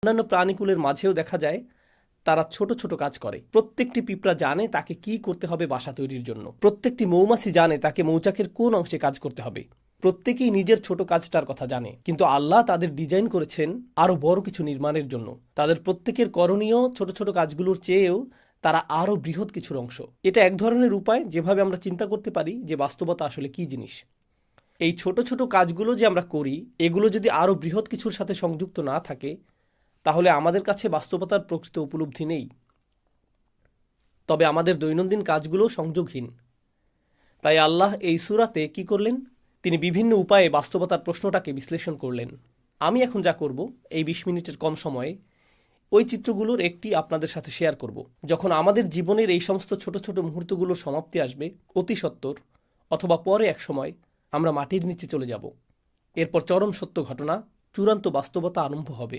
অন্যান্য প্রাণীকুলের মাঝেও দেখা যায় তারা ছোট ছোট কাজ করে। প্রত্যেকটি পিঁপড়া জানে তাকে কি করতে হবে বাসা তৈরির জন্য। প্রত্যেকটি মৌমাছি জানে তাকে মৌচাকের কোন অংশে কাজ করতে হবে। প্রত্যেকেই নিজের ছোট কাজটার কথা জানে, কিন্তু আল্লাহ তাদের ডিজাইন করেছেন আরো বড় কিছু নির্মাণের জন্য। তাদের প্রত্যেকের করণীয় ছোট ছোট কাজগুলোর চেয়েও তারা আরো বৃহৎ কিছুর অংশ। এটা এক ধরনের উপায় যেভাবে আমরা চিন্তা করতে পারি যে বাস্তবতা আসলে কি জিনিস। এই ছোট ছোট কাজগুলো যে আমরা করি, এগুলো যদি আরো বৃহৎ কিছুর সাথে সংযুক্ত না থাকে, তাহলে আমাদের কাছে বাস্তবতার প্রকৃত উপলব্ধি নেই। তবে আমাদের দৈনন্দিন কাজগুলো সংযোগহীন। তাই আল্লাহ এই সূরাতে কি করলেন? তিনি বিভিন্ন উপায়ে বাস্তবতার প্রশ্নটাকে বিশ্লেষণ করলেন। আমি এখন যা করব, এই ২০ মিনিটের কম সময়ে ওই চিত্রগুলোর একটি আপনাদের সাথে শেয়ার করব। যখন আমাদের জীবনের এই সমস্ত ছোট ছোট মুহূর্তগুলোর সমাপ্তি আসবে, অতি সত্বর অথবা পরে এক সময় আমরা মাটির নিচে চলে যাব। এরপর চরম সত্য ঘটনা, চূড়ান্ত বাস্তবতা আরম্ভ হবে।